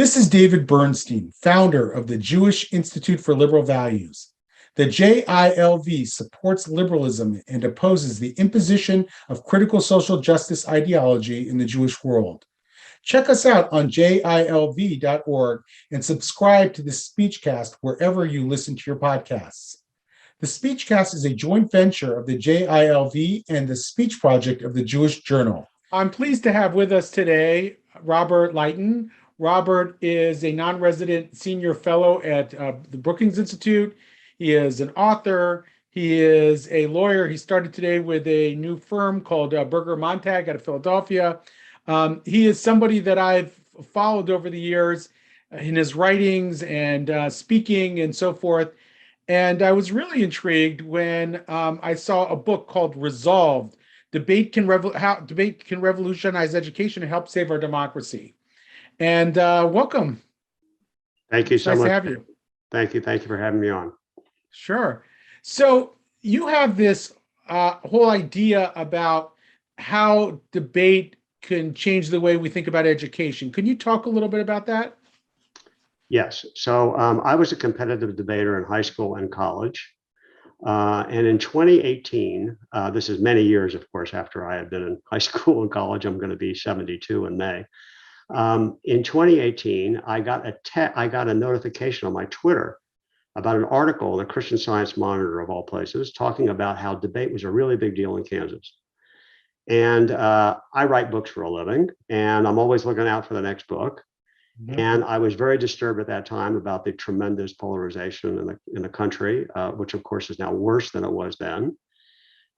This is David Bernstein, founder of the Jewish Institute for Liberal Values. The JILV supports liberalism and opposes the imposition of critical social justice ideology in the Jewish world. Check us out on jilv.org and subscribe to the SpeechCast wherever you listen to your podcasts. The SpeechCast is a joint venture of the JILV and the Speech Project of the Jewish Journal. I'm pleased to have with us today Robert Litan. Robert is a non-resident senior fellow at the Brookings Institute. He is an author. He is a lawyer. He started today with a new firm called Berger Montag out of Philadelphia. He is somebody that I've followed over the years in his writings and speaking and so forth. And I was really intrigued when I saw a book called Resolved, How Debate Can Revolutionize Education and Help Save Our Democracy. And welcome. Thank you so much. Nice to have you. Thank you. Thank you for having me on. Sure. So you have this whole idea about how debate can change the way we think about education. Can you talk a little bit about that? Yes. So I was a competitive debater in high school and college. And in 2018, this is many years, of course, after I had been in high school and college. I'm going to be 72 in May. In 2018, I got a notification on my Twitter about an article in the Christian Science Monitor, of all places, talking about how debate was a really big deal in Kansas. And I write books for a living, and I'm always looking out for the next book. Mm-hmm. And I was very disturbed at that time about the tremendous polarization in the country, which of course is now worse than it was then.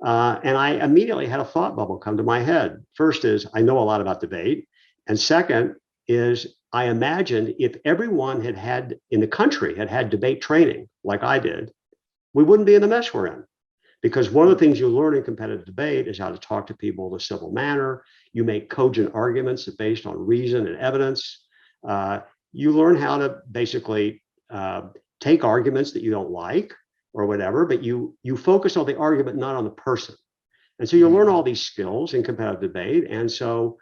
And I immediately had a thought bubble come to my head. First is, I know a lot about debate. And second is, I imagined if everyone in the country had debate training like I did, we wouldn't be in the mess we're in. Because one of the things you learn in competitive debate is how to talk to people in a civil manner. You make cogent arguments based on reason and evidence. You learn how to basically take arguments that you don't like or whatever, but you focus on the argument, not on the person. And so you learn all these skills in competitive debate. And so,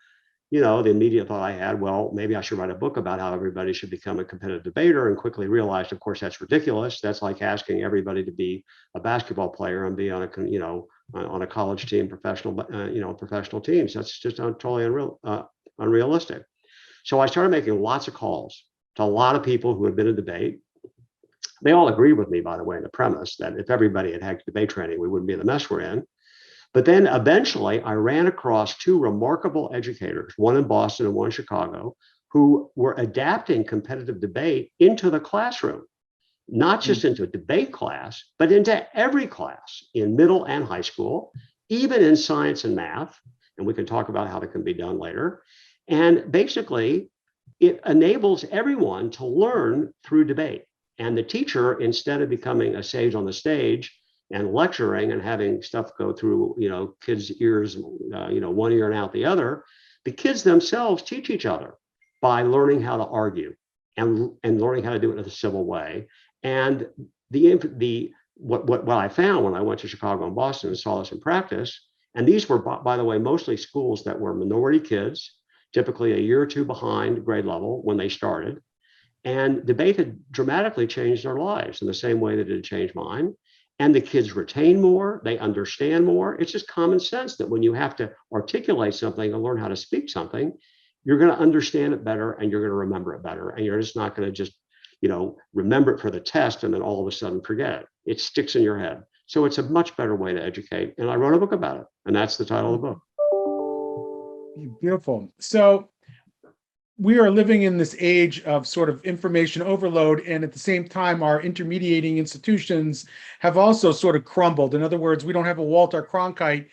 the immediate thought I had, well, maybe I should write a book about how everybody should become a competitive debater, and quickly realized, of course, that's ridiculous. That's like asking everybody to be a basketball player and be on a college team, professional teams. That's just totally unrealistic. So I started making lots of calls to a lot of people who had been in debate. They all agreed with me, by the way, in the premise that if everybody had debate training, we wouldn't be in the mess we're in. But then eventually I ran across two remarkable educators, one in Boston and one in Chicago, who were adapting competitive debate into the classroom, not just into a debate class, but into every class in middle and high school, even in science and math. And we can talk about how that can be done later. And basically, it enables everyone to learn through debate. And the teacher, instead of becoming a sage on the stage and lecturing and having stuff go through, kids' ears, one ear and out the other, the kids themselves teach each other by learning how to argue and learning how to do it in a civil way. And what I found when I went to Chicago and Boston and saw this in practice, and these were, by the way, mostly schools that were minority kids, typically a year or two behind grade level when they started. And debate had dramatically changed their lives in the same way that it had changed mine. And the kids retain more, they understand more. It's just common sense that when you have to articulate something and learn how to speak something, you're going to understand it better and you're going to remember it better. And you're just not going to just, remember it for the test and then all of a sudden forget it. It sticks in your head. So it's a much better way to educate. And I wrote a book about it. And that's the title of the book. Beautiful. So we are living in this age of sort of information overload, and at the same time, our intermediating institutions have also sort of crumbled. In other words, we don't have a Walter Cronkite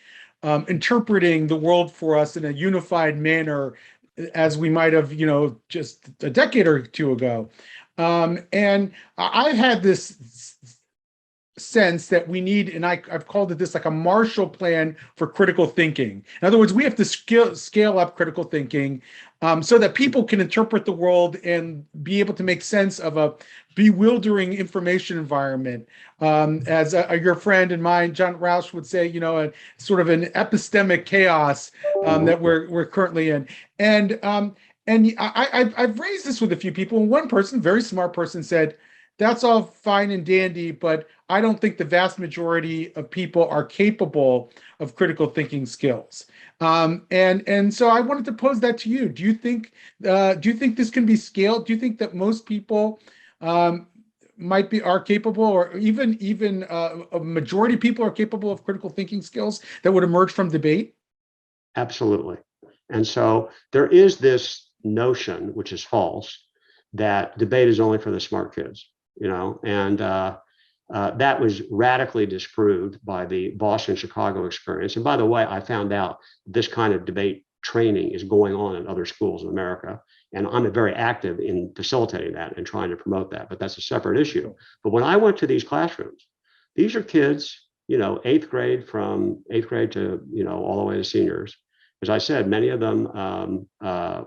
interpreting the world for us in a unified manner as we might have, just a decade or two ago. And I've had this sense that we need, and I've called it this, like a Marshall Plan for critical thinking. In other words, we have to scale up critical thinking so that people can interpret the world and be able to make sense of a bewildering information environment. As your friend and mine, John Roush, would say, a sort of an epistemic chaos that we're currently in. And I've raised this with a few people, and one person, very smart person, said, "That's all fine and dandy, but I don't think the vast majority of people are capable of critical thinking skills." And so I wanted to pose that to you. Do you think this can be scaled? Do you think that most people um, are capable, or even a majority of people are capable of critical thinking skills that would emerge from debate? Absolutely. And so there is this notion, which is false, that debate is only for the smart kids, and that was radically disproved by the Boston Chicago experience. And by the way, I found out this kind of debate training is going on in other schools in America. And I'm very active in facilitating that and trying to promote that, but that's a separate issue. But when I went to these classrooms, these are kids, from eighth grade to, all the way to seniors. As I said, many of them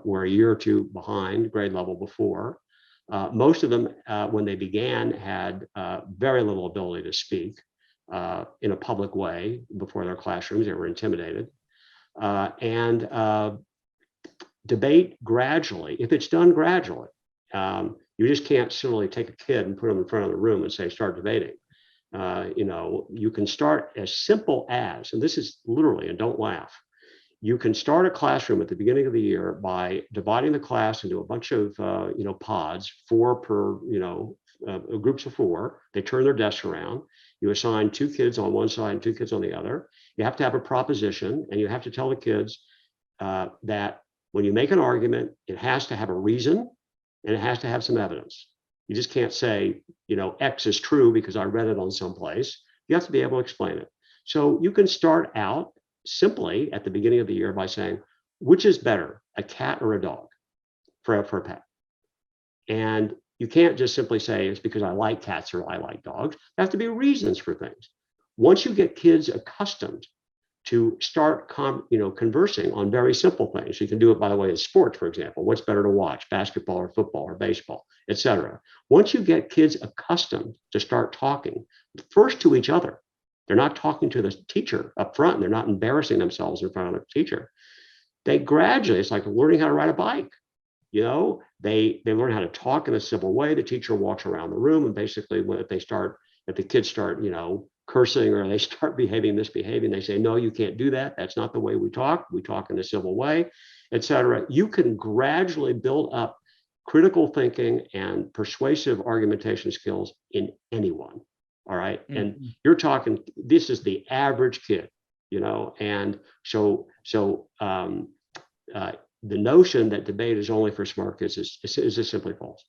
were a year or two behind grade level before. Most of them, when they began, had very little ability to speak in a public way before their classrooms. They were intimidated. And debate gradually, if it's done gradually, you just can't simply take a kid and put them in front of the room and say, start debating. You can start as simple as, and this is literally, and don't laugh, you can start a classroom at the beginning of the year by dividing the class into a bunch of pods, 4 per groups of 4. They turn their desks around. You assign 2 kids on one side and 2 kids on the other. You have to have a proposition, and you have to tell the kids that when you make an argument, it has to have a reason and it has to have some evidence. You just can't say, X is true because I read it on someplace. You have to be able to explain it. So you can start out simply at the beginning of the year by saying, which is better, a cat or a dog for a pet? And you can't just simply say it's because I like cats or I like dogs. There have to be reasons for things. Once you get kids accustomed to start conversing on very simple things, you can do it, by the way, in sports, for example. What's better to watch, basketball or football or baseball, et cetera. Once you get kids accustomed to start talking first to each other, they're not talking to the teacher up front, and they're not embarrassing themselves in front of the teacher. They gradually, it's like learning how to ride a bike. They learn how to talk in a civil way. The teacher walks around the room, and basically if the kids start, cursing, or they start misbehaving, they say, no, you can't do that. That's not the way we talk. We talk in a civil way, et cetera. You can gradually build up critical thinking and persuasive argumentation skills in anyone. All right. Mm-hmm. And you're talking, this is the average kid, and so the notion that debate is only for smart kids is just simply false.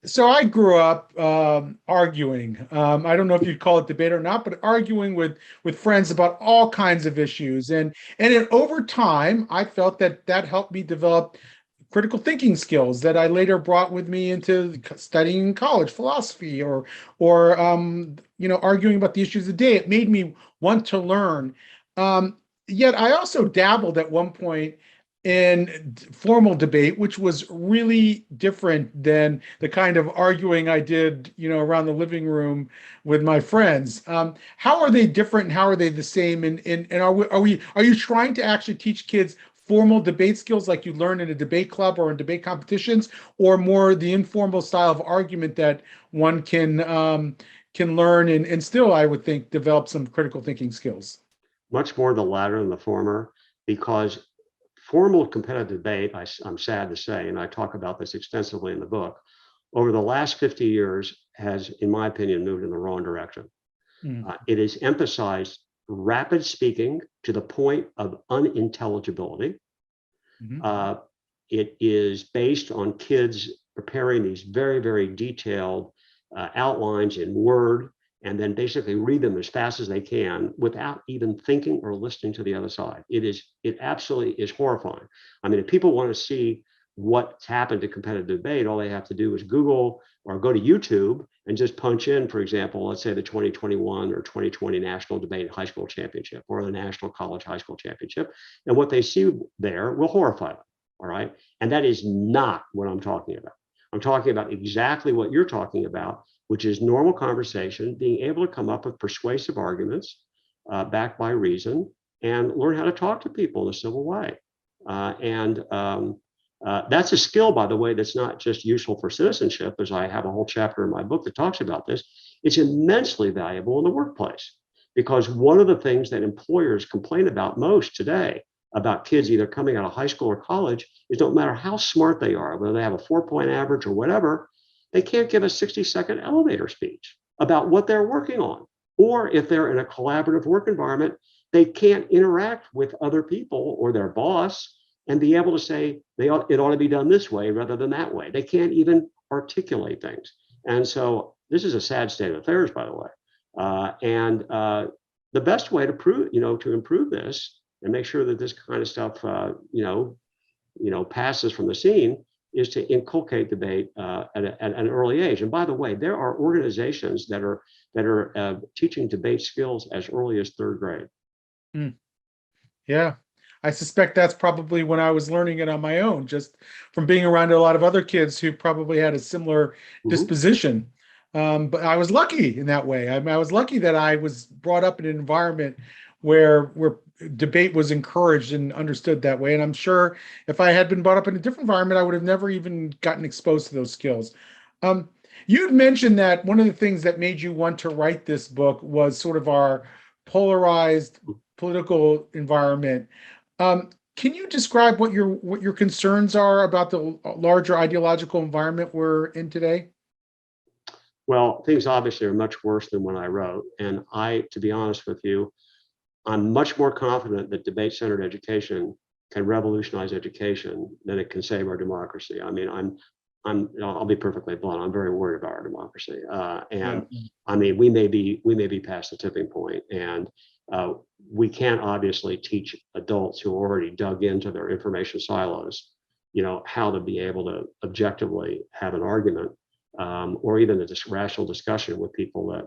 So I grew up arguing. I don't know if you'd call it debate or not, but arguing with friends about all kinds of issues. And over time, I felt that helped me develop critical thinking skills that I later brought with me into studying in college, philosophy, or arguing about the issues of the day. It made me want to learn. Yet I also dabbled at one point in formal debate, which was really different than the kind of arguing I did, around the living room with my friends. How are they different, and how are they the same? And are you trying to actually teach kids formal debate skills like you learn in a debate club or in debate competitions, or more the informal style of argument that one can learn and still, I would think, develop some critical thinking skills? Much more the latter than the former, because formal competitive debate, I'm sad to say, and I talk about this extensively in the book, over the last 50 years has, in my opinion, moved in the wrong direction. It has emphasized rapid speaking to the point of unintelligibility. Mm-hmm. It is based on kids preparing these very, very detailed outlines in Word, and then basically read them as fast as they can without even thinking or listening to the other side. It absolutely is horrifying. I mean, if people want to see what's happened to competitive debate, all they have to do is Google or go to YouTube and just punch in, for example, let's say the 2021 or 2020 National Debate High School Championship or the National College High School Championship. And what they see there will horrify them, all right? And that is not what I'm talking about. I'm talking about exactly what you're talking about, which is normal conversation, being able to come up with persuasive arguments backed by reason, and learn how to talk to people in a civil way. That's a skill, by the way, that's not just useful for citizenship, as I have a whole chapter in my book that talks about this. It's immensely valuable in the workplace, because one of the things that employers complain about most today about kids either coming out of high school or college is no matter how smart they are, whether they have a 4-point average or whatever, they can't give a 60-second elevator speech about what they're working on. Or if they're in a collaborative work environment, they can't interact with other people or their boss and be able to say it ought to be done this way rather than that way. They can't even articulate things. And so this is a sad state of affairs, by the way. The best way to improve this and make sure that this kind of stuff, passes from the scene is to inculcate debate at an early age. And by the way, there are organizations that are teaching debate skills as early as 3rd grade. Mm. Yeah. I suspect that's probably when I was learning it on my own, just from being around a lot of other kids who probably had a similar disposition. But I was lucky in that way. I was lucky that I was brought up in an environment where debate was encouraged and understood that way. And I'm sure if I had been brought up in a different environment, I would have never even gotten exposed to those skills. You had mentioned that one of the things that made you want to write this book was sort of our polarized political environment. Can you describe what your concerns are about the larger ideological environment we're in today? Well, things obviously are much worse than when I wrote. And to be honest with you, I'm much more confident that debate-centered education can revolutionize education than it can save our democracy. I mean, I'll be perfectly blunt. I'm very worried about our democracy. I mean, we may be past the tipping point, and we can't obviously teach adults who already dug into their information silos, how to be able to objectively have an argument, or even a rational discussion with people that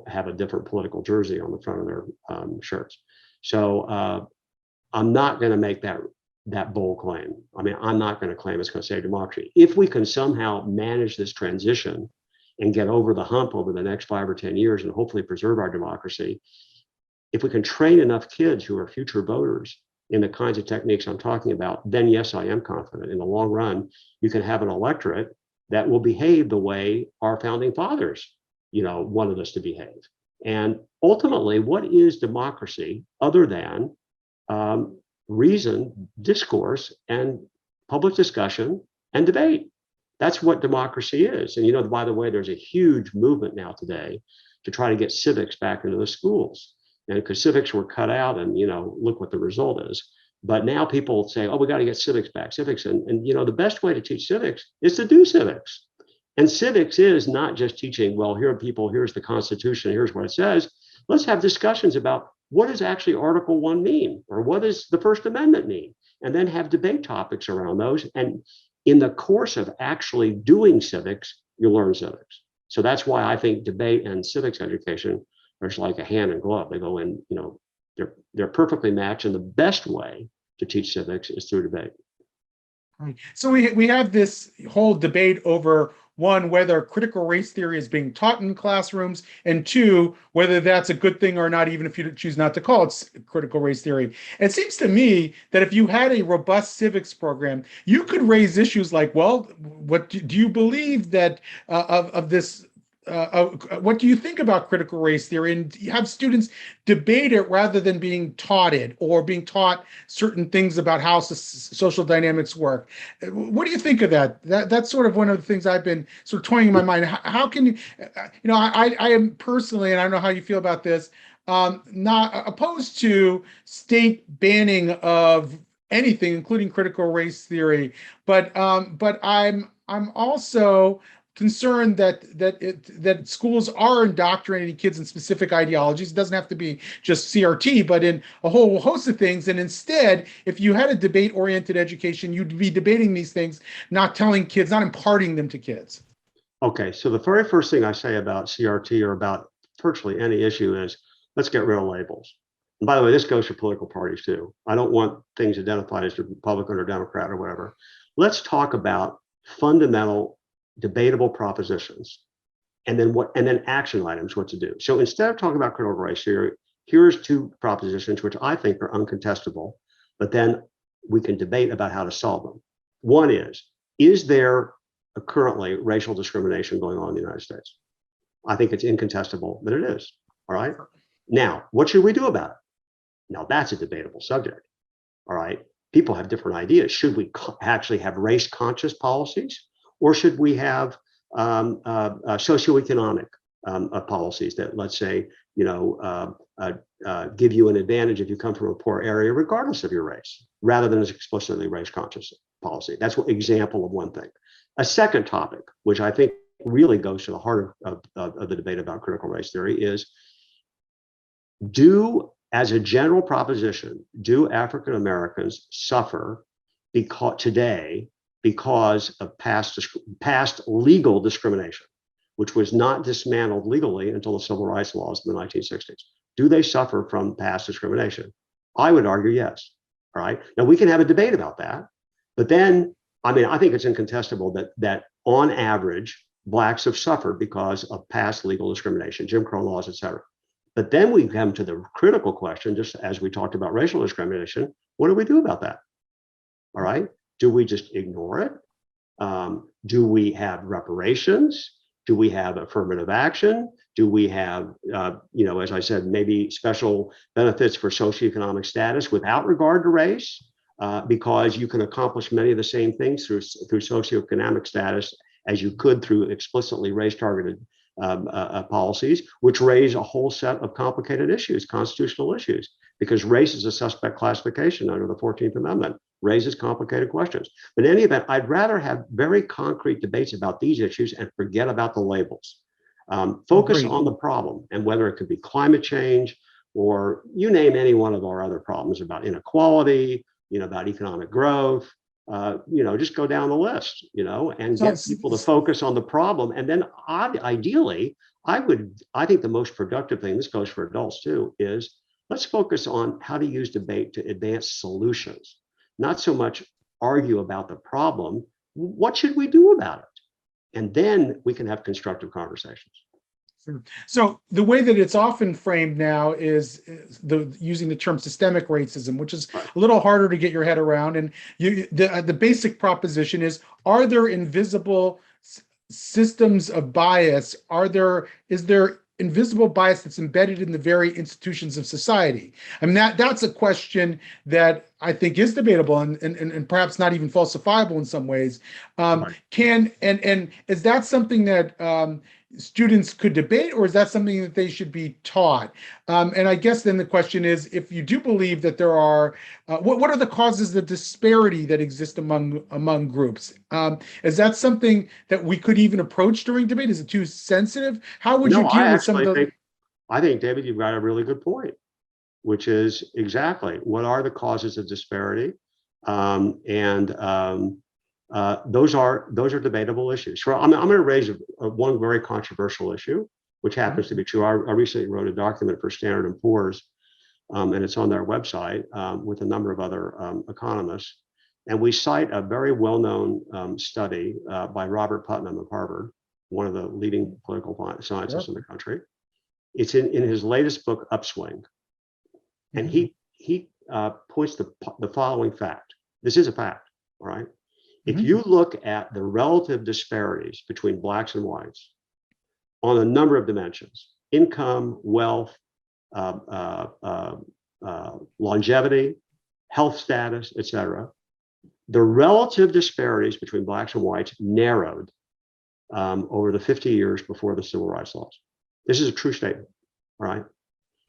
have a different political jersey on the front of their shirts. So I'm not going to make that bold claim. I mean, I'm not going to claim it's going to save democracy. If we can somehow manage this transition and get over the hump over the next 5 or 10 years and hopefully preserve our democracy, if we can train enough kids who are future voters in the kinds of techniques I'm talking about, then yes, I am confident in the long run, you can have an electorate that will behave the way our founding fathers wanted us to behave. And ultimately, what is democracy other than reason, discourse, and public discussion and debate? That's what democracy is. And by the way, there's a huge movement now today to try to get civics back into the schools. And because civics were cut out, and look what the result is. But now people say, oh, we got to get civics back. And the best way to teach civics is to do civics. And civics is not just teaching, well, here are people, here's the Constitution, here's what it says. Let's have discussions about what does actually Article 1 mean, or what does the First Amendment mean? And then have debate topics around those. And in the course of actually doing civics, you learn civics. So that's why I think debate and civics education are just like a hand and glove. They go in, they're perfectly matched. And the best way to teach civics is through debate. So we have this whole debate over, one, whether critical race theory is being taught in classrooms, and two, whether that's a good thing or not, even if you choose not to call it critical race theory. And it seems to me that if you had a robust civics program, you could raise issues like, well, what do you believe that of this? What do you think about critical race theory? And have students debate it rather than being taught it, or being taught certain things about how social dynamics work. What do you think of that? That's sort of one of the things I've been sort of toying in my mind. How can you, I am personally, and I don't know how you feel about this, not opposed to state banning of anything, including critical race theory, but I'm also concerned that schools are indoctrinating kids in specific ideologies. It doesn't have to be just CRT, but in a whole host of things. And instead, if you had a debate-oriented education, you'd be debating these things, not telling kids, not imparting them to kids. Okay, so the very first thing I say about CRT or about virtually any issue is, let's get rid of labels. And by the way, this goes for political parties too. I don't want things identified as Republican or Democrat or whatever. Let's talk about fundamental debatable propositions, and then action items, what to do. So instead of talking about critical race theory, here's 2 propositions which I think are uncontestable, but then we can debate about how to solve them. One is there currently racial discrimination going on in the United States? I think it's incontestable that it is. All right. Now, what should we do about it? Now, that's a debatable subject. All right. People have different ideas. Should we actually have race conscious policies, or should we have socioeconomic policies that, let's say, give you an advantage if you come from a poor area, regardless of your race, rather than as explicitly race conscious policy? That's one example of one thing. A second topic, which I think really goes to the heart of the debate about critical race theory, is as a general proposition, do African Americans suffer today because of past legal discrimination, which was not dismantled legally until the civil rights laws in the 1960s? Do they suffer from past discrimination? I would argue yes. All right. Now, we can have a debate about that, but then, I think it's incontestable that on average, Blacks have suffered because of past legal discrimination, Jim Crow laws, et cetera. But then we come to the critical question, just as we talked about racial discrimination, what do we do about that? All right. Do we just ignore it? Do we have reparations? Do we have affirmative action? Do we have, as I said, maybe special benefits for socioeconomic status without regard to race? Because you can accomplish many of the same things through socioeconomic status as you could through explicitly race-targeted policies, which raise a whole set of complicated issues, constitutional issues, because race is a suspect classification under the 14th Amendment, raises complicated questions. But in any event, I'd rather have very concrete debates about these issues and forget about the labels. Focus on the problem, and whether it could be climate change or you name any one of our other problems about inequality, about economic growth, just go down the list, and get people to focus on the problem. And then ideally, I think the most productive thing, this goes for adults too, is let's focus on how to use debate to advance solutions, not so much argue about the problem. What should we do about it? And then we can have constructive conversations. So the way that it's often framed now is using the term systemic racism, which is a little harder to get your head around. And the basic proposition is: are there invisible systems of bias? Is there invisible bias that's embedded in the very institutions of society? That's a question that I think is debatable and perhaps not even falsifiable in some ways. And is that something that students could debate, or is that something that they should be taught? And I guess then the question is, if you do believe that there are, what are the causes of disparity that exist among groups? Is that something that we could even approach during debate? Is it too sensitive? How would you deal with some of the? I think, David, you've got a really good point, which is exactly what are the causes of disparity, those are debatable issues. So I'm going to raise one very controversial issue, which happens to be true. I recently wrote a document for Standard & Poor's, and it's on their website with a number of other economists. And we cite a very well-known study by Robert Putnam of Harvard, one of the leading political scientists in the country. It's in his latest book, Upswing. And he points to the following fact. This is a fact, all right? If you look at the relative disparities between Blacks and whites on a number of dimensions, income, wealth, longevity, health status, et cetera, the relative disparities between Blacks and whites narrowed over the 50 years before the civil rights laws. This is a true statement, all right?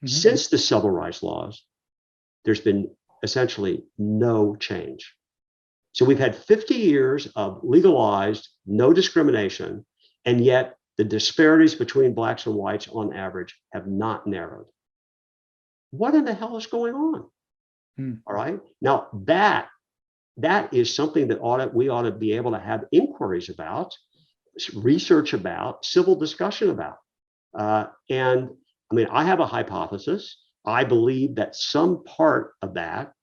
Since the civil rights laws, there's been essentially no change. So we've had 50 years of legalized, no discrimination, and yet the disparities between Blacks and whites on average have not narrowed. What in the hell is going on? All right. Now that is something that we ought to be able to have inquiries about, research about, civil discussion about. And I have a hypothesis. I believe that some part of that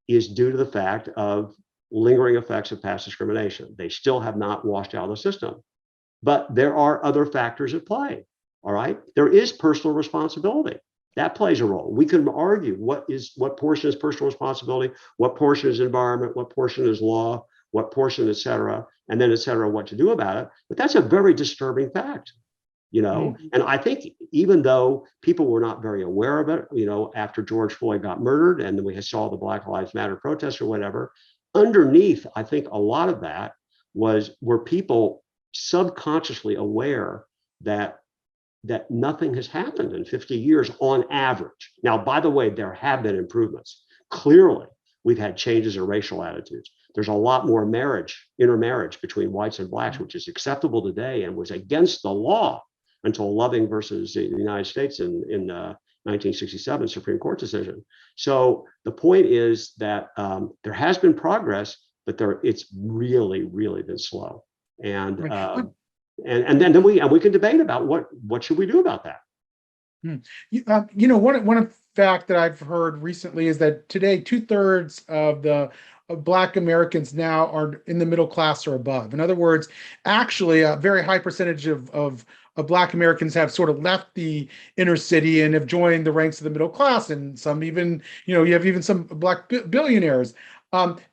is due to the fact of lingering effects of past discrimination. They still have not washed out of the system, but there are other factors at play. All right. There is personal responsibility. That plays a role. We can argue what portion is personal responsibility, what portion is environment, what portion is law, what portion, et cetera, and then et cetera, what to do about it. But that's a very disturbing fact, And I think even though people were not very aware of it, after George Floyd got murdered and then we saw the Black Lives Matter protests or whatever, underneath, I think a lot of that were people subconsciously aware that nothing has happened in 50 years on average. Now, by the way, there have been improvements. Clearly, we've had changes in racial attitudes. There's a lot more intermarriage between whites and blacks, which is acceptable today and was against the law until Loving versus the United States in 1967 Supreme Court decision. So the point is that there has been progress, but it's really, really been slow. And then we can debate about what should we do about that. One fact that I've heard recently is that today 2/3 of Black Americans now are in the middle class or above. In other words, actually, a very high percentage of Black Americans have sort of left the inner city and have joined the ranks of the middle class, and some even, you have even some Black billionaires.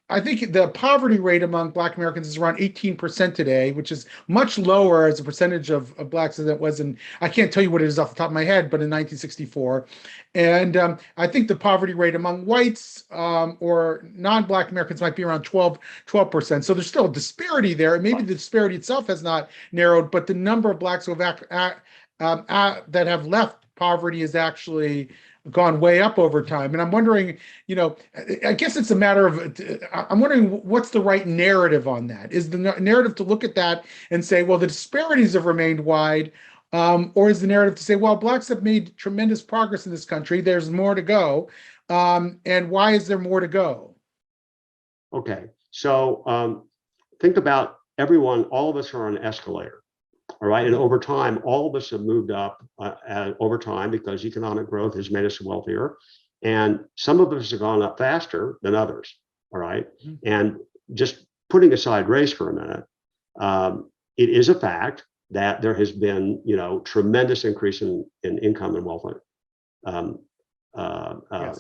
I think the poverty rate among Black Americans is around 18% today, which is much lower as a percentage of Blacks than it was in, I can't tell you what it is off the top of my head, but in 1964. And I think the poverty rate among whites or non-Black Americans might be around 12%. So there's still a disparity there. And maybe the disparity itself has not narrowed, but the number of Blacks who have that have left poverty is actually gone way up over time. And I'm wondering, I guess it's a matter of, I'm wondering what's the right narrative on that? Is the narrative to look at that and say, well, the disparities have remained wide, or is the narrative to say, well, Blacks have made tremendous progress in this country, there's more to go, and why is there more to go? Okay, so think about all of us are on an escalator. All right. And over time, all of us have moved up over time because economic growth has made us wealthier. And some of us have gone up faster than others. All right. And just putting aside race for a minute, it is a fact that there has been, tremendous increase in income and wealth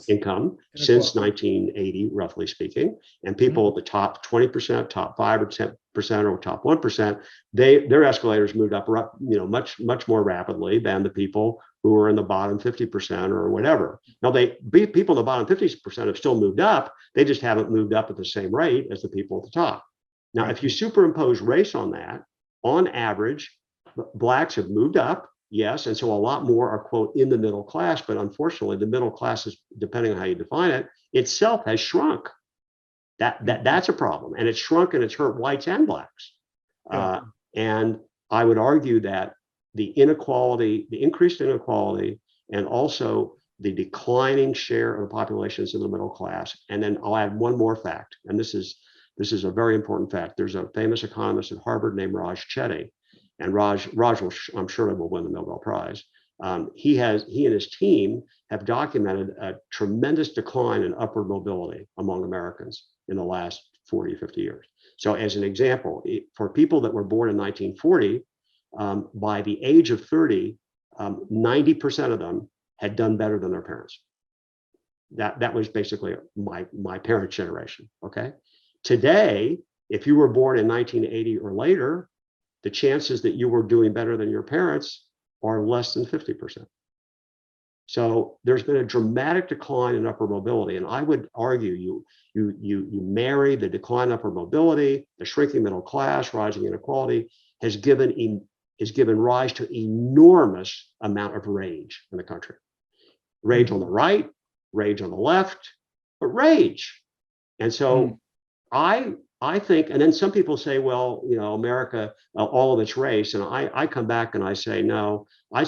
income since 1980, roughly speaking. And people at the top 20%, top 5 or 10% or top 1%, their escalators moved up, much more rapidly than the people who are in the bottom 50% or whatever. Now, people in the bottom 50% have still moved up. They just haven't moved up at the same rate as the people at the top. Now, if you superimpose race on that, on average, Blacks have moved up. Yes, and so a lot more are, quote, in the middle class, but unfortunately, the middle class is, depending on how you define it, itself has shrunk. That's a problem, and it's shrunk and it's hurt whites and Blacks. And I would argue that the inequality, the increased inequality, and also the declining share of the population is in the middle class. And then I'll add one more fact, and this is a very important fact. There's a famous economist at Harvard named Raj Chetty. And Raj will, I'm sure, will win the Nobel Prize. He and his team have documented a tremendous decline in upward mobility among Americans in the last 40, 50 years. So as an example, for people that were born in 1940, by the age of 30, 90% of them had done better than their parents. That was basically my parents' generation, okay? Today, if you were born in 1980 or later, the chances that you were doing better than your parents are less than 50%. So there's been a dramatic decline in upward mobility. And I would argue you marry the decline in upward mobility, the shrinking middle class, rising inequality has given rise to enormous amount of rage in the country. Rage on the right, rage on the left, but rage. And so I think, and then some people say, well, America, all of its race. And I come back and I say, no, I'm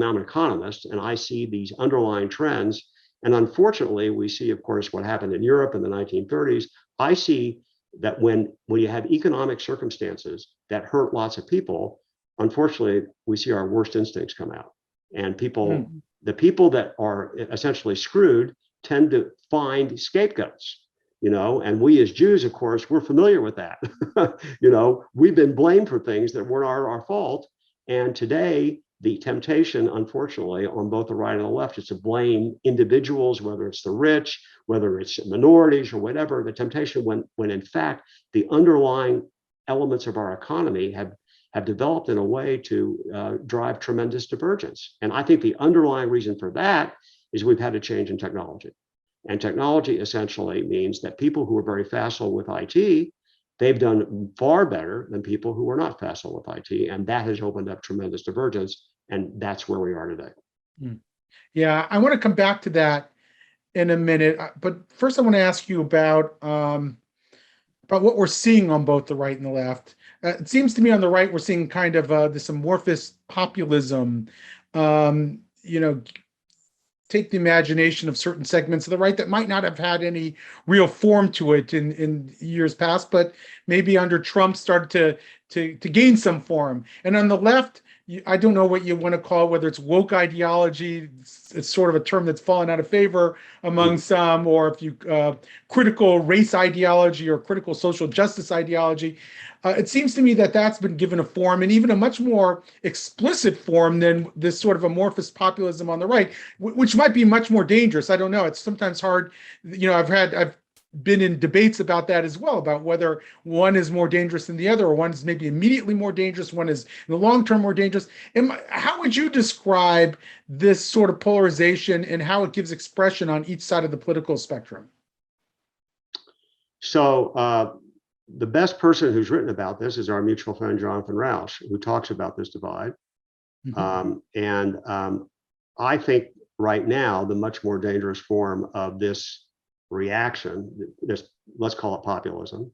an economist and I see these underlying trends. And unfortunately, we see, of course, what happened in Europe in the 1930s. I see that when you have economic circumstances that hurt lots of people, unfortunately, we see our worst instincts come out. And the people that are essentially screwed tend to find scapegoats. And we as Jews, of course, we're familiar with that. We've been blamed for things that weren't our fault. And today, the temptation, unfortunately, on both the right and the left is to blame individuals, whether it's the rich, whether it's minorities or whatever. The temptation when in fact, the underlying elements of our economy have developed in a way to drive tremendous divergence. And I think the underlying reason for that is we've had a change in technology. And technology essentially means that people who are very facile with IT, they've done far better than people who are not facile with IT. And that has opened up tremendous divergence. And that's where we are today. Yeah, I want to come back to that in a minute. But first, I want to ask you about what we're seeing on both the right and the left. It seems to me on the right, we're seeing kind of this amorphous populism, take the imagination of certain segments of the right that might not have had any real form to it in years past, but maybe under Trump started to gain some form. And on the left, I don't know what you want to call it, whether it's woke ideology, it's sort of a term that's fallen out of favor among some, or if you critical race ideology or critical social justice ideology. It seems to me that that's been given a form, and even a much more explicit form than this sort of amorphous populism on the right, which might be much more dangerous. I don't know. It's sometimes hard. I've been in debates about that as well, about whether one is more dangerous than the other, or one is maybe immediately more dangerous, one is in the long term more dangerous. And how would you describe this sort of polarization and how it gives expression on each side of the political spectrum? So the best person who's written about this is our mutual friend, Jonathan Rauch, who talks about this divide. I think right now, the much more dangerous form of this reaction, let's call it populism,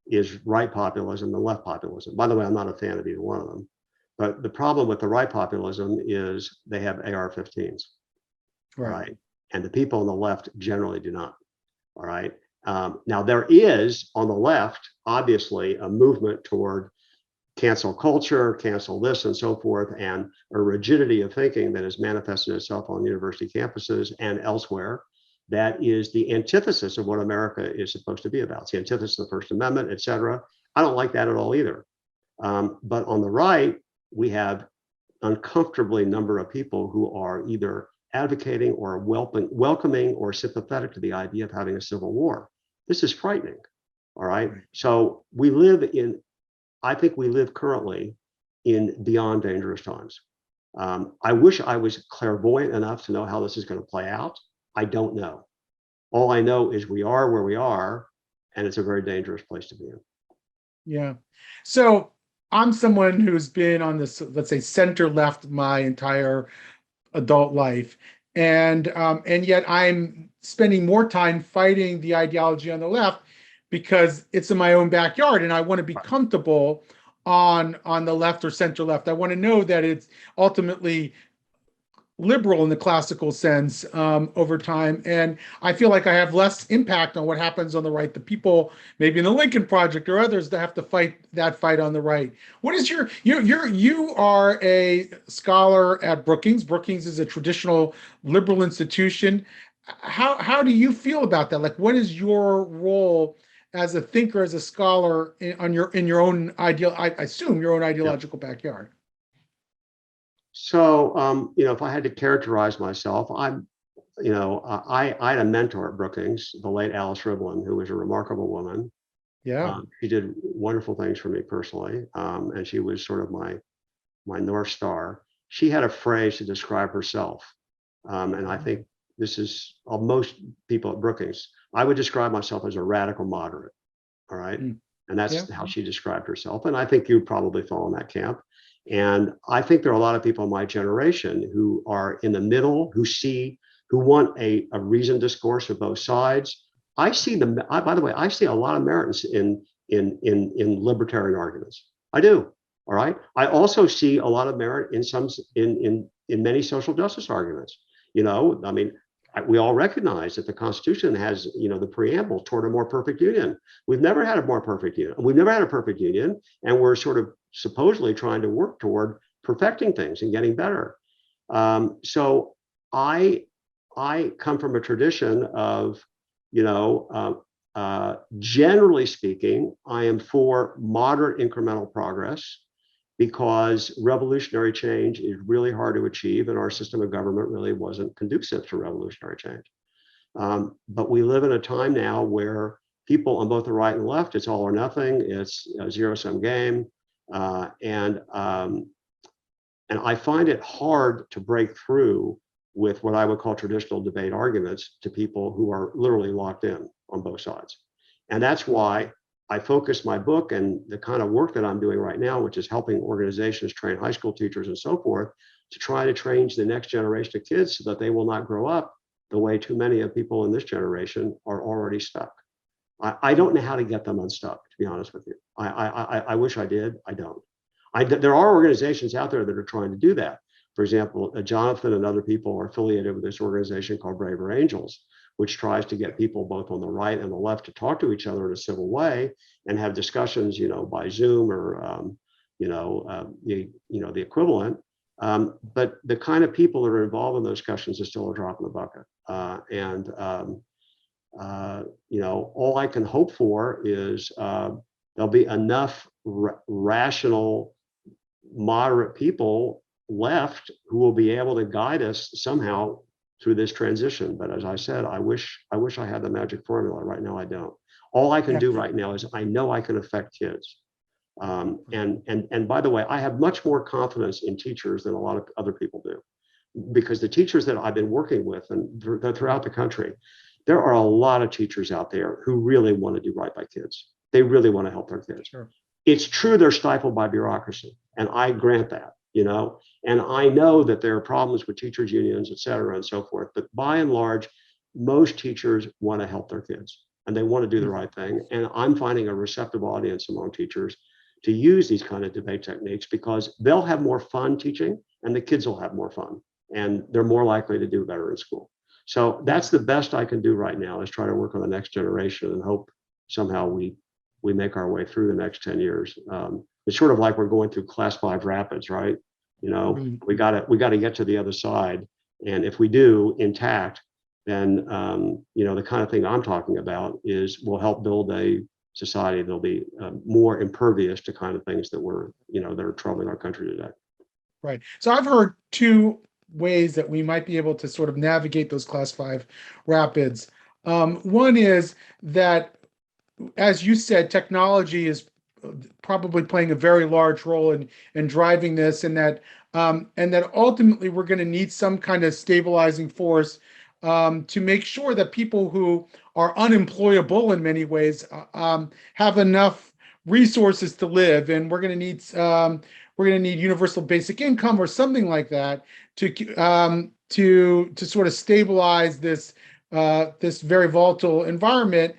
is right populism and left populism. By the way, I'm not a fan of either one of them. But the problem with the right populism is they have AR-15s, right? And the people on the left generally do not, all right? Now, there is, on the left, obviously, a movement toward cancel culture, cancel this and so forth, and a rigidity of thinking that has manifested itself on university campuses and elsewhere. That is the antithesis of what America is supposed to be about. It's the antithesis of the First Amendment, et cetera. I don't like that at all either. But on the right, we have uncomfortably number of people who are either advocating or welcoming or sympathetic to the idea of having a civil war. This is frightening, all right? So I think we live currently in beyond dangerous times. I wish I was clairvoyant enough to know how this is going to play out. I don't know. All I know is we are where we are, and it's a very dangerous place to be in. Yeah. So I'm someone who's been on this, let's say, center left my entire adult life, and yet I'm spending more time fighting the ideology on the left because it's in my own backyard, and I want to be comfortable on the left or center left. I want to know that it's ultimately liberal in the classical sense over time, and I feel like I have less impact on what happens on the right. The people, maybe in the Lincoln Project or others, that have to fight that fight on the right. What is you are a scholar at Brookings. Brookings is a traditional liberal institution. How do you feel about that? Like, what is your role as a thinker, as a scholar in your own ideal? I assume your own ideological backyard. So, if I had to characterize myself, I had a mentor at Brookings, the late Alice Redlining, who was a remarkable woman. Yeah. She did wonderful things for me personally, and she was sort of my North Star. She had a phrase to describe herself, and I think this is most people at Brookings. I would describe myself as a radical moderate, all right? And that's how she described herself, and I think you probably fall in that camp. And I think there are a lot of people in my generation who are in the middle, who want a reasoned discourse of both sides. I see by the way, I see a lot of merit in libertarian arguments. I do. All right. I also see a lot of merit in many social justice arguments. I mean, we all recognize that the Constitution has, the preamble toward a more perfect union. We've never had a more perfect union. We've never had a perfect union, and we're sort of supposedly trying to work toward perfecting things and getting better. So I come from a tradition of, generally speaking, I am for moderate incremental progress. because revolutionary change is really hard to achieve, and our system of government really wasn't conducive to revolutionary change. But we live in a time now where people on both the right and left, it's all or nothing, it's a zero-sum game, and I find it hard to break through with what I would call traditional debate arguments to people who are literally locked in on both sides. And that's why I focus my book and the kind of work that I'm doing right now, which is helping organizations train high school teachers and so forth, to try to train the next generation of kids so that they will not grow up the way too many of people in this generation are already stuck. I don't know how to get them unstuck, to be honest with you. I wish I did. I don't. There are organizations out there that are trying to do that. For example, Jonathan and other people are affiliated with this organization called Braver Angels, which tries to get people both on the right and the left to talk to each other in a civil way and have discussions, by Zoom or, the equivalent. But the kind of people that are involved in those discussions is still a drop in the bucket. All I can hope for is there'll be enough rational, moderate people left who will be able to guide us somehow through this transition. But as I said, I wish I had the magic formula. Right now, I don't. All I can do right now is I know I can affect kids. And by the way, I have much more confidence in teachers than a lot of other people do, because the teachers that I've been working with and throughout the country, there are a lot of teachers out there who really want to do right by kids. They really want to help their kids. Sure. It's true they're stifled by bureaucracy, and I grant that, and I know that there are problems with teachers unions, et cetera, and so forth. But by and large, most teachers want to help their kids and they want to do the right thing. And I'm finding a receptive audience among teachers to use these kind of debate techniques, because they'll have more fun teaching and the kids will have more fun and they're more likely to do better in school. So that's the best I can do right now, is try to work on the next generation and hope somehow we make our way through the next 10 years. It's sort of like we're going through class 5 rapids, right? We gotta get to the other side. And if we do intact, then the kind of thing I'm talking about is we'll help build a society that'll be more impervious to kind of things that that are troubling our country today. Right. So I've heard two ways that we might be able to sort of navigate those class 5 rapids. One is that, as you said, technology is probably playing a very large role in driving this, and that ultimately we're going to need some kind of stabilizing force to make sure that people who are unemployable in many ways have enough resources to live, and we're going to need universal basic income or something like that to sort of stabilize this very volatile environment.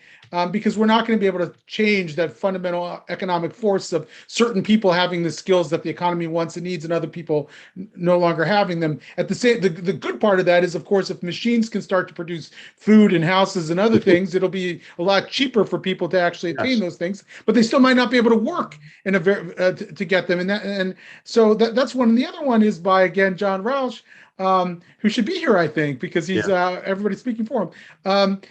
Because we're not going to be able to change that fundamental economic force of certain people having the skills that the economy wants and needs, and other people no longer having them. At the good part of that is, of course, if machines can start to produce food and houses and other things, it'll be a lot cheaper for people to actually attain those things. But they still might not be able to work in to get them. And so that's one. And the other one is by, again, John Rauch, who should be here, I think, because he's everybody's speaking for him.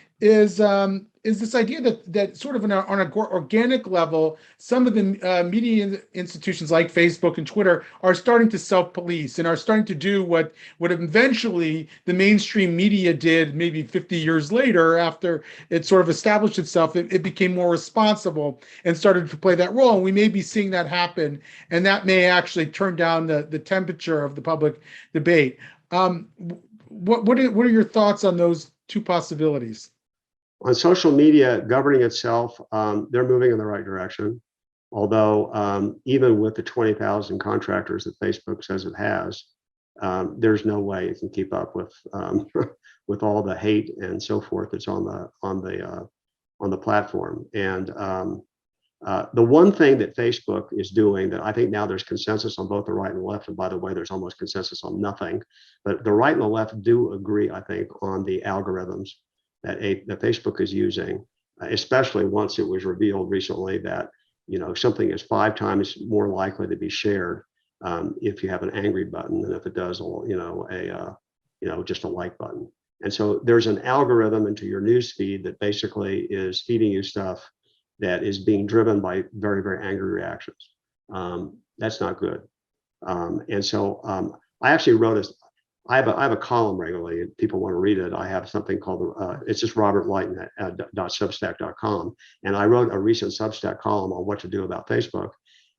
Is this idea that sort of on an organic level, some of the media institutions like Facebook and Twitter are starting to self-police and are starting to do what eventually the mainstream media did maybe 50 years later, after it sort of established itself. It became more responsible and started to play that role. And we may be seeing that happen, and that may actually turn down the temperature of the public debate. What are your thoughts on those two possibilities? On social media governing itself, they're moving in the right direction. Although even with the 20,000 contractors that Facebook says it has, there's no way it can keep up with with all the hate and so forth that's on the platform. And the one thing that Facebook is doing that I think now there's consensus on both the right and the left, and by the way, there's almost consensus on nothing, but the right and the left do agree, I think, on the algorithms that Facebook is using, especially once it was revealed recently that something is 5 times more likely to be shared if you have an angry button than if it does just a like button. And so there's an algorithm into your news feed that basically is feeding you stuff that is being driven by very, very angry reactions. That's not good. And so I actually wrote I have a column regularly. If people want to read it, I have something called, it's just Robert Litan at .substack.com. And I wrote a recent Substack column on what to do about Facebook.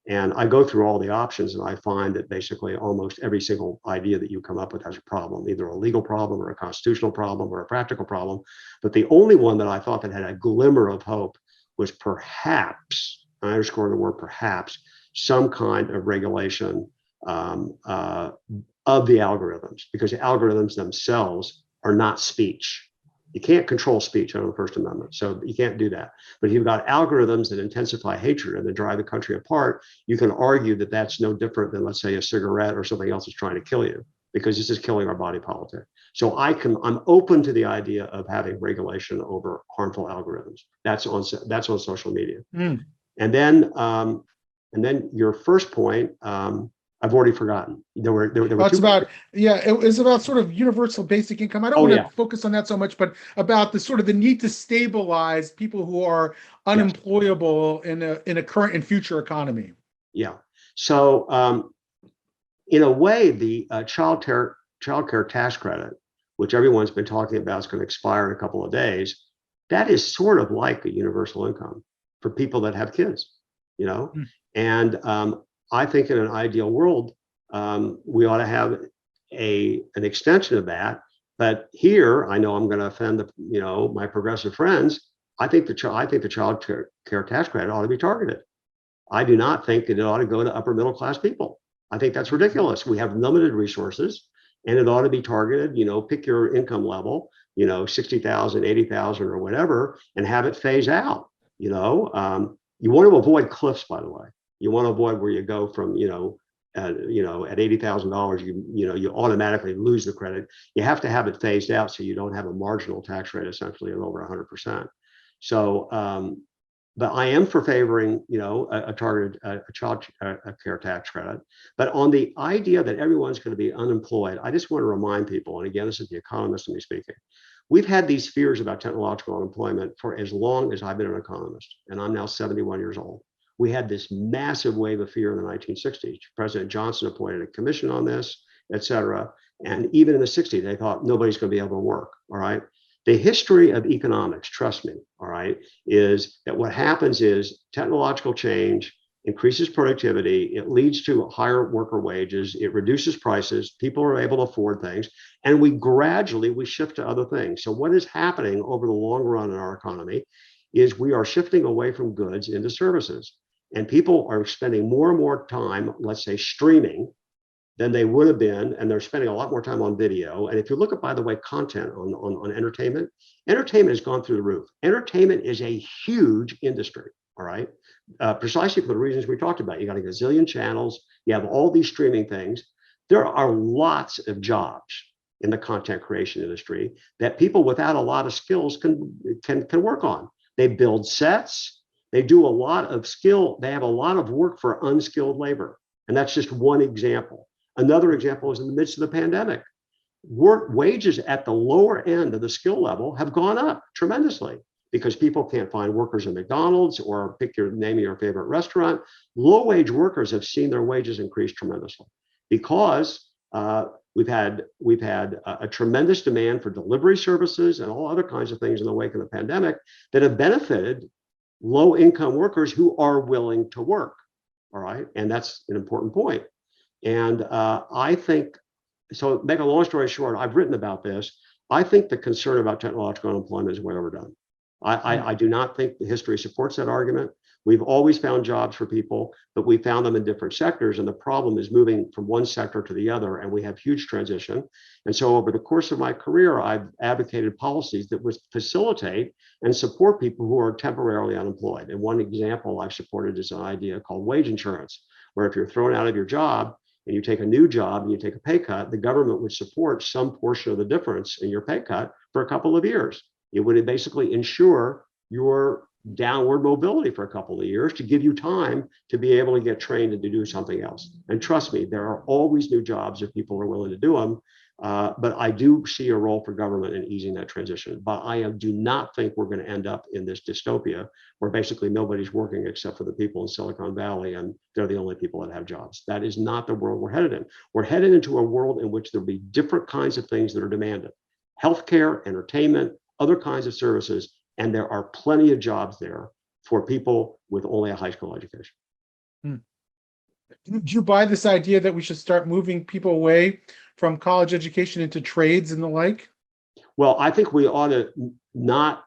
And I go through all the options, and I find that basically almost every single idea that you come up with has a problem, either a legal problem or a constitutional problem or a practical problem. But the only one that I thought that had a glimmer of hope was perhaps, I underscore the word perhaps, some kind of regulation of the algorithms, because the algorithms themselves are not speech. You can't control speech under the First Amendment, so you can't do that. But if you've got algorithms that intensify hatred and that drive the country apart, you can argue that that's no different than, let's say, a cigarette or something else that's trying to kill you, because this is killing our body politic. So I'm open to the idea of having regulation over harmful algorithms. That's on social media. Mm. And then your first point, I've already forgotten. There were It's about, it was about sort of universal basic income. I don't want to focus on that so much, but about the sort of the need to stabilize people who are unemployable in a current and future economy. Yeah. So in a way, the child care tax credit, which everyone's been talking about, is going to expire in a couple of days. That is sort of like a universal income for people that have kids, and I think in an ideal world, we ought to have an extension of that. But here, I know I'm going to offend my progressive friends. I think the child care tax credit ought to be targeted. I do not think that it ought to go to upper middle class people. I think that's ridiculous. We have limited resources, and it ought to be targeted. Pick your income level, 60,000, 80,000, or whatever, and have it phase out. You want to avoid cliffs, by the way. You want to avoid where you go from, at $80,000, you automatically lose the credit. You have to have it phased out so you don't have a marginal tax rate essentially of over 100%. So, but I am for favoring, a targeted child care tax credit. But on the idea that everyone's going to be unemployed, I just want to remind people, and again, this is the economist in me speaking, we've had these fears about technological unemployment for as long as I've been an economist, and I'm now 71 years old. We had this massive wave of fear in the 1960s. President Johnson appointed a commission on this, et cetera. And even in the 60s, they thought nobody's going to be able to work. All right. The history of economics, trust me, all right, is that what happens is technological change increases productivity. It leads to higher worker wages. It reduces prices. People are able to afford things. And we gradually shift to other things. So what is happening over the long run in our economy is we are shifting away from goods into services. And people are spending more and more time, let's say, streaming than they would have been, and they're spending a lot more time on video. And if you look at, by the way, content on entertainment has gone through the roof. Entertainment is a huge industry, all right? Precisely for the reasons we talked about. You got a gazillion channels, you have all these streaming things. There are lots of jobs in the content creation industry that people without a lot of skills can work on. They build sets. They do a lot of skill. They have a lot of work for unskilled labor. And that's just one example. Another example is in the midst of the pandemic. Wages at the lower end of the skill level have gone up tremendously because people can't find workers in McDonald's or pick your name of your favorite restaurant. Low wage workers have seen their wages increase tremendously because we've had a tremendous demand for delivery services and all other kinds of things in the wake of the pandemic that have benefited low income workers who are willing to work. All right. And that's an important point. And I think, so make a long story short, I've written about this. I think the concern about technological unemployment is way overdone. I do not think the history supports that argument. We've always found jobs for people, but we found them in different sectors. And the problem is moving from one sector to the other, and we have huge transition. And so over the course of my career, I've advocated policies that would facilitate and support people who are temporarily unemployed. And one example I've supported is an idea called wage insurance, where if you're thrown out of your job and you take a new job and you take a pay cut, the government would support some portion of the difference in your pay cut for a couple of years. It would basically ensure your downward mobility for a couple of years to give you time to be able to get trained and to do something else. And trust me, there are always new jobs if people are willing to do them. But I do see a role for government in easing that transition. But I do not think we're going to end up in this dystopia where basically nobody's working except for the people in Silicon Valley and they're the only people that have jobs. That is not the world we're headed in. We're headed into a world in which there'll be different kinds of things that are demanded: healthcare, entertainment, other kinds of services. And there are plenty of jobs there for people with only a high school education. Do you buy this idea that we should start moving people away from college education into trades and the like? Well, I think we ought to not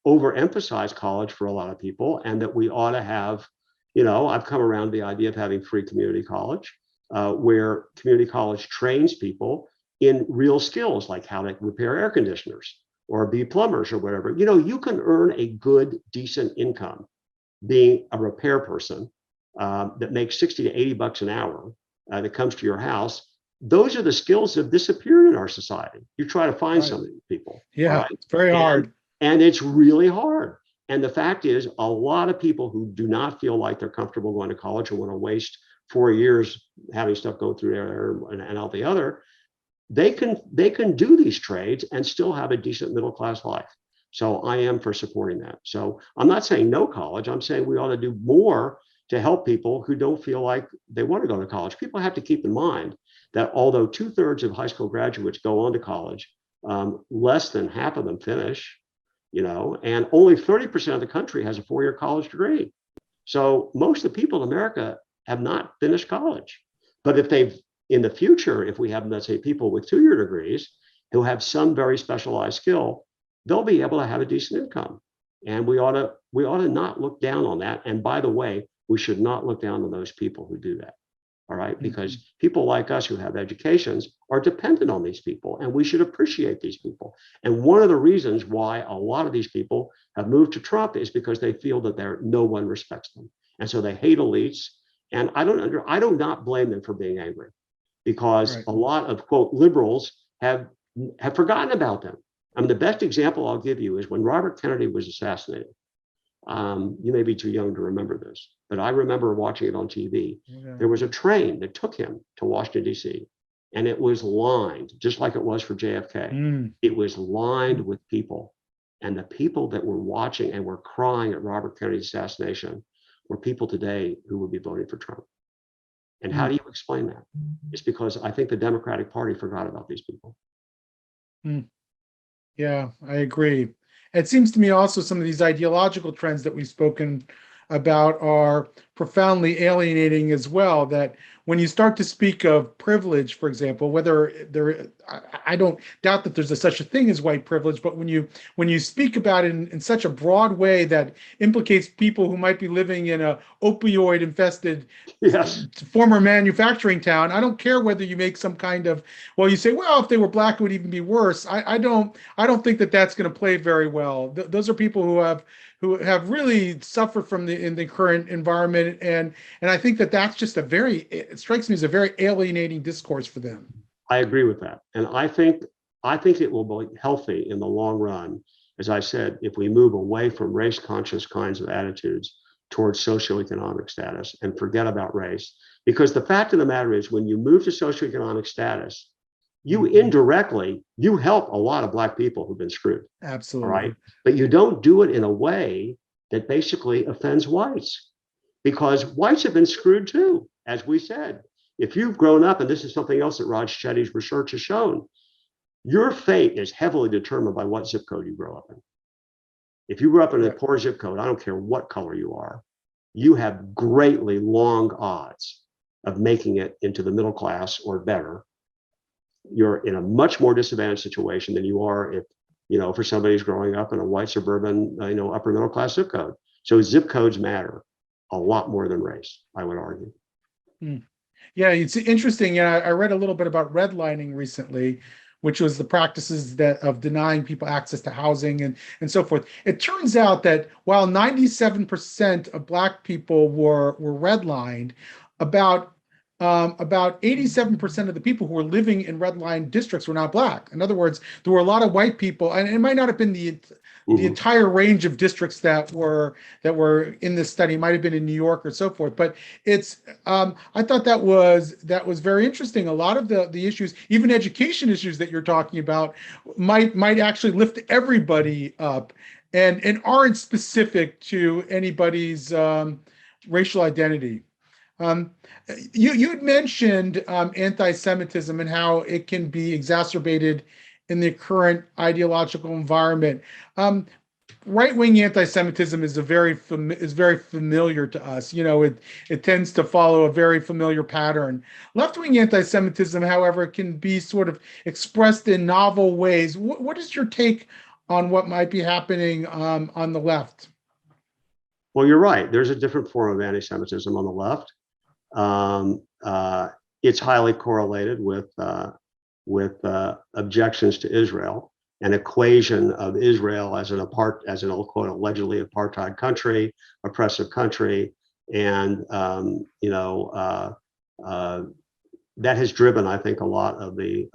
overemphasize college for a lot of people, and that we ought to have, I've come around to the idea of having free community college, where community college trains people in real skills like how to repair air conditioners or be plumbers or whatever. You can earn a good, decent income being a repair person that makes 60 to 80 bucks an hour that comes to your house. Those are the skills that have disappeared in our society. You try to find some of these people. Yeah, it's very hard. And it's really hard. And the fact is, a lot of people who do not feel like they're comfortable going to college and want to waste 4 years having stuff go through there and out the other, they can do these trades and still have a decent middle class life. So I am for supporting that. So I'm not saying no college. I'm saying we ought to do more to help people who don't feel like they want to go to college. People have to keep in mind that although 2/3 of high school graduates go on to college, less than half of them finish, and only 30% of the country has a 4-year college degree. So most of the people in America have not finished college. But in the future, if we have, let's say, people with 2-year degrees who have some very specialized skill, they'll be able to have a decent income. And we ought to not look down on that. And by the way, we should not look down on those people who do that. All right, because people like us who have educations are dependent on these people, and we should appreciate these people. And one of the reasons why a lot of these people have moved to Trump is because they feel that no one respects them, and so they hate elites. And I do not blame them for being angry, because a lot of quote liberals have forgotten about them. I mean, the best example I'll give you is when Robert Kennedy was assassinated. You may be too young to remember this, but I remember watching it on TV. Yeah. There was a train that took him to Washington, D.C., and it was lined, just like it was for JFK. It was lined with people. And the people that were watching and were crying at Robert Kennedy's assassination were people today who would be voting for Trump. And how do you explain that? It's because I think the Democratic Party forgot about these people. Yeah, I agree. It seems to me also some of these ideological trends that we've spoken about are profoundly alienating as well. That when you start to speak of privilege, for example, I don't doubt that there's such a thing as white privilege, but when you speak about it in such a broad way that implicates people who might be living in a opioid infested former manufacturing town, I don't care whether you make some kind of, you say, well, if they were black, it would even be worse. I don't think that that's going to play very well. Those are people who have really suffered from in the current environment, and I think that's just it strikes me as a very alienating discourse for them. I agree with that, and I think it will be healthy in the long run, as I said, if we move away from race-conscious kinds of attitudes towards socioeconomic status and forget about race. Because the fact of the matter is, when you move to socioeconomic status, you indirectly help a lot of black people who've been screwed. Absolutely. Right, but you don't do it in a way that basically offends whites, because whites have been screwed too, as we said. If you've grown up, and this is something else that Raj Chetty's research has shown, your fate is heavily determined by what zip code you grow up in. If you grew up in a poor zip code, I don't care what color you are, you have greatly long odds of making it into the middle class or better. You're in a much more disadvantaged situation than you are if, for somebody who's growing up in a white suburban, upper middle class zip code. So zip codes matter a lot more than race, I would argue. Yeah, it's interesting. I read a little bit about redlining recently, which was the practices of denying people access to housing and so forth. It turns out that while 97% of Black people were redlined, about about 87% of the people who were living in redline districts were not Black. In other words, there were a lot of white people, and it might not have been the entire range of districts that were in this study. It might have been in New York or so forth. But it's I thought that was very interesting. A lot of the issues, even education issues that you're talking about, might actually lift everybody up, and aren't specific to anybody's racial identity. Um, you'd mentioned anti-Semitism and how it can be exacerbated in the current ideological environment. Right-wing anti-Semitism is very familiar to us. It tends to follow a very familiar pattern. Left-wing anti-Semitism, however, can be sort of expressed in novel ways. What is your take on what might be happening on the left? Well, you're right. There's a different form of anti-Semitism on the left. It's highly correlated with objections to Israel, an equation of Israel as an quote allegedly apartheid country, oppressive country, and that has driven, I think, a lot of the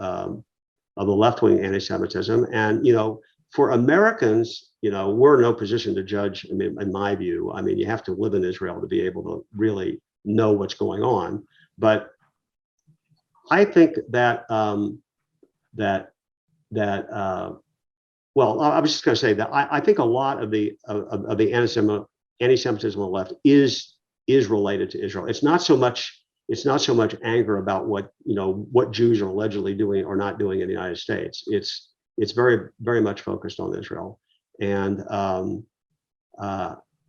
left-wing anti-Semitism. And for Americans, we're in no position to judge. I mean, in my view, you have to live in Israel to be able to really know what's going on. But I think that well, I was just going to say that I think a lot of the anti-Semitism on the left is related to Israel. It's not so much anger about what Jews are allegedly doing or not doing in the United States. It's very, very much focused on Israel. And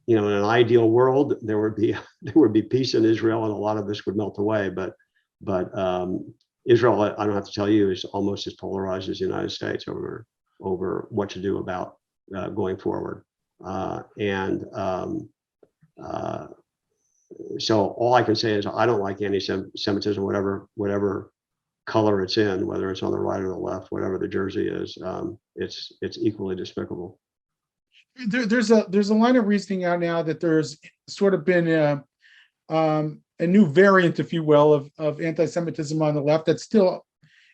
in an ideal world, there would be peace in Israel, and a lot of this would melt away. But Israel, I don't have to tell you, is almost as polarized as the United States over what to do about going forward. So all I can say is I don't like anti-Semitism, whatever color it's in, whether it's on the right or the left, whatever the jersey is. It's equally despicable. There's a line of reasoning out now that there's sort of been a new variant, if you will, of anti-Semitism on the left that still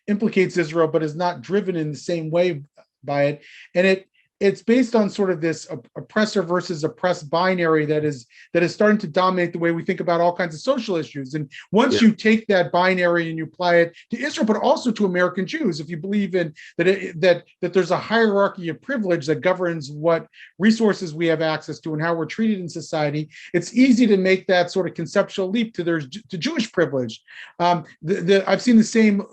implicates Israel, but is not driven in the same way by it. And it's based on sort of this oppressor versus oppressed binary that is starting to dominate the way we think about all kinds of social issues. And once you take that binary and you apply it to Israel, but also to American Jews, if you believe in that there's a hierarchy of privilege that governs what resources we have access to and how we're treated in society, it's easy to make that sort of conceptual leap to Jewish privilege. I've seen the same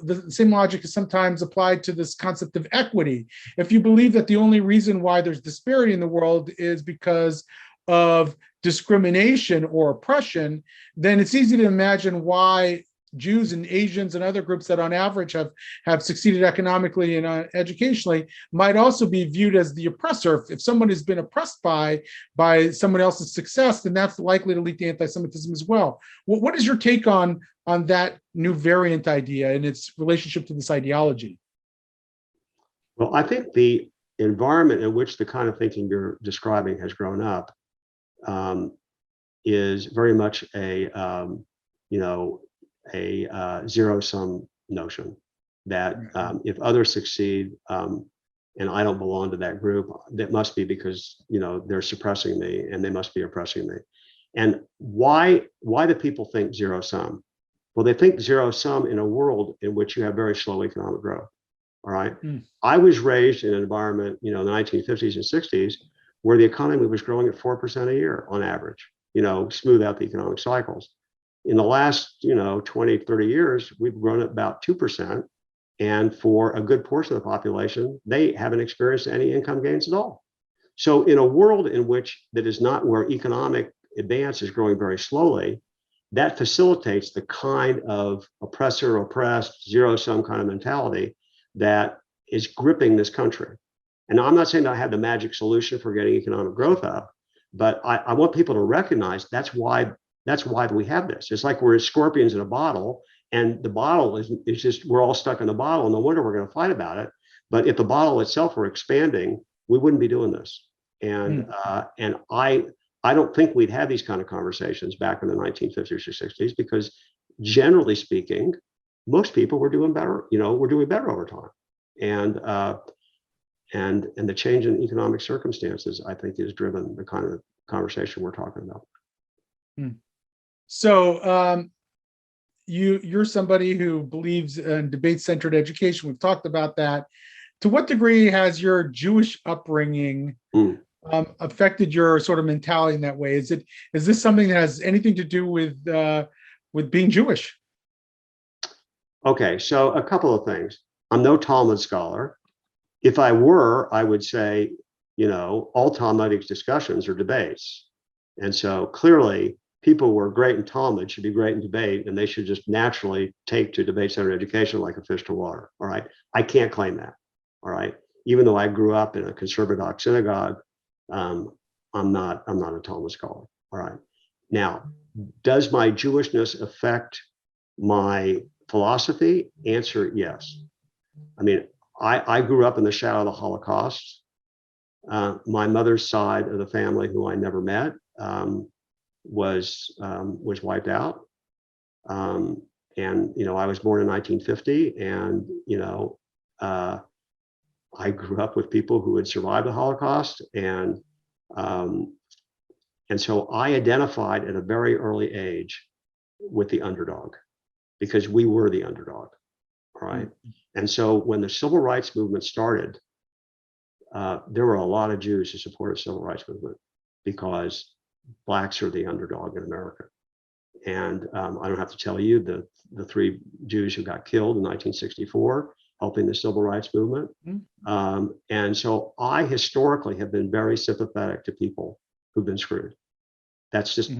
logic is sometimes applied to this concept of equity. If you believe that the only reason why there's disparity in the world is because of discrimination or oppression, then it's easy to imagine why Jews and Asians and other groups that on average have succeeded economically and educationally might also be viewed as the oppressor. If someone has been oppressed by someone else's success, then that's likely to lead to anti-Semitism as well. What is your take on that new variant idea and its relationship to this ideology? Well, I think the environment in which the kind of thinking you're describing has grown up is very much a zero-sum notion that if others succeed and I don't belong to that group, that must be because they're suppressing me and they must be oppressing me. And why do people think zero-sum? Well, they think zero-sum in a world in which you have very slow economic growth. All right. I was raised in an environment, in the 1950s and 60s, where the economy was growing at 4% a year on average, smooth out the economic cycles. In the last, 20, 30 years, we've grown at about 2%. And for a good portion of the population, they haven't experienced any income gains at all. So in a world in which that is not where economic advance is growing very slowly, that facilitates the kind of oppressor-oppressed, zero-sum kind of mentality that is gripping this country. And I'm not saying that I have the magic solution for getting economic growth up, but I want people to recognize that's why we have this. It's like we're scorpions in a bottle, and the bottle is just, we're all stuck in the bottle. No wonder we're going to fight about it. But if the bottle itself were expanding, we wouldn't be doing this. And I don't think we'd have these kind of conversations back in the 1950s or 60s, because generally speaking, most people were doing better. We're doing better over time, and the change in economic circumstances, I think, has driven the kind of conversation we're talking about. So you're somebody who believes in debate-centered education. We've talked about that. To what degree has your Jewish upbringing affected your sort of mentality in that way? Is this something that has anything to do with being Jewish? Okay, so a couple of things. I'm no Talmud scholar. If I were, I would say, all Talmudic discussions are debates. And so clearly, people who are great in Talmud should be great in debate, and they should just naturally take to debate-centered education like a fish to water. All right, I can't claim that. All right, even though I grew up in a conservative synagogue, I'm not a Talmud scholar. All right, now, does my Jewishness affect my philosophy? Answer: yes. I mean, I grew up in the shadow of the Holocaust. My mother's side of the family, who I never met, was wiped out. And I was born in 1950, and I grew up with people who had survived the Holocaust, and so I identified at a very early age with the underdog, because we were the underdog. All right. And so when the civil rights movement started, there were a lot of Jews who supported the civil rights movement because Blacks are the underdog in America. And I don't have to tell you the 3 Jews who got killed in 1964 helping the civil rights movement. And so I historically have been very sympathetic to people who've been screwed. That's just,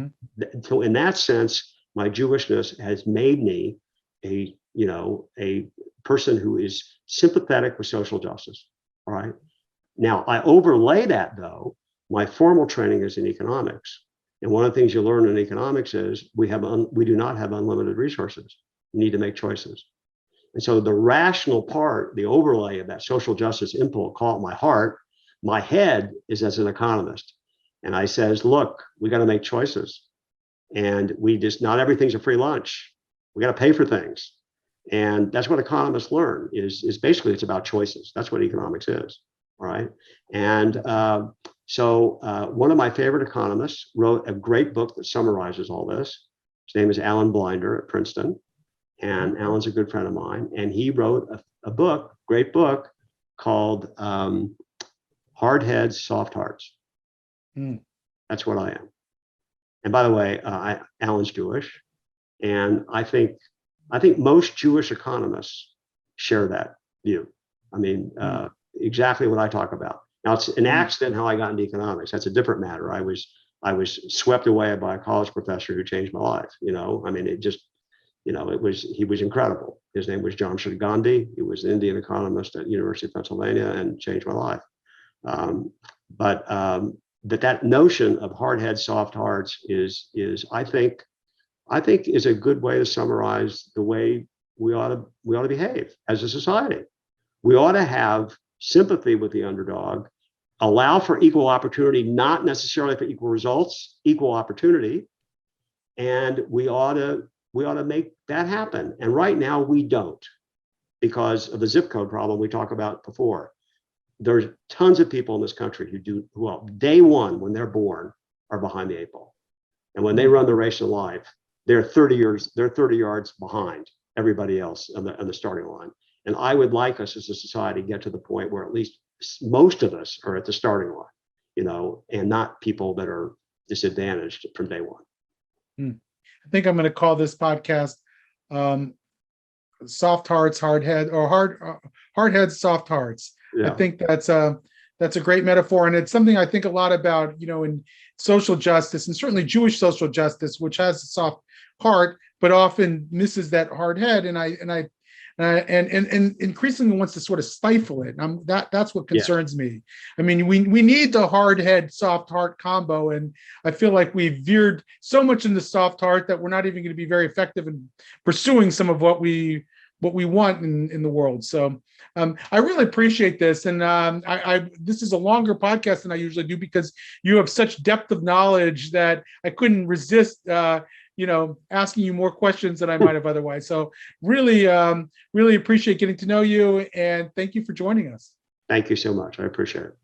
so in that sense, my Jewishness has made me a person who is sympathetic with social justice. All right. Now, I overlay that, though. My formal training is in economics. And one of the things you learn in economics is we do not have unlimited resources. You need to make choices. And so the rational part, the overlay of that social justice impulse, call it my heart, my head is as an economist. And I says, look, we got to make choices. And not everything's a free lunch. We got to pay for things. And that's what economists learn is basically it's about choices. That's what economics is. All right. And so one of my favorite economists wrote a great book that summarizes all this. His name is Alan Blinder at Princeton. And Alan's a good friend of mine. And he wrote a book, great book, called Hard Heads, Soft Hearts. That's what I am. And by the way, Alan's Jewish. And I think most Jewish economists share that view. I mean, exactly what I talk about. Now, it's an accident how I got into economics. That's a different matter. I was swept away by a college professor who changed my life. I mean, it just, he was incredible. His name was Jamshid Gandhi. He was an Indian economist at University of Pennsylvania and changed my life. But that notion of hard heads, soft hearts is I think is a good way to summarize the way we ought to behave as a society. We ought to have sympathy with the underdog, allow for equal opportunity, not necessarily for equal results, equal opportunity, and we ought to make that happen. And right now we don't, because of the zip code problem we talked about before. There's tons of people in this country who day one when they're born are behind the 8 ball, and when they run the race of life, they're 30 yards behind everybody else on the starting line. And I would like us as a society get to the point where at least most of us are at the starting line, and not people that are disadvantaged from day one. I think I'm going to call this podcast "Soft Hearts, Hard Head," or "Hard Heads, Soft Hearts." Yeah. I think that's a great metaphor, and it's something I think a lot about, in social justice, and certainly Jewish social justice, which has a soft heart, but often misses that hard head, and increasingly wants to sort of stifle it. That's what concerns me. I mean, we need the hard head, soft heart combo, and I feel like we've veered so much in the soft heart that we're not even going to be very effective in pursuing some of what we want in the world. So I really appreciate this, and this is a longer podcast than I usually do because you have such depth of knowledge that I couldn't resist. asking you more questions than I might have otherwise. So really, really appreciate getting to know you, and thank you for joining us. Thank you so much. I appreciate it.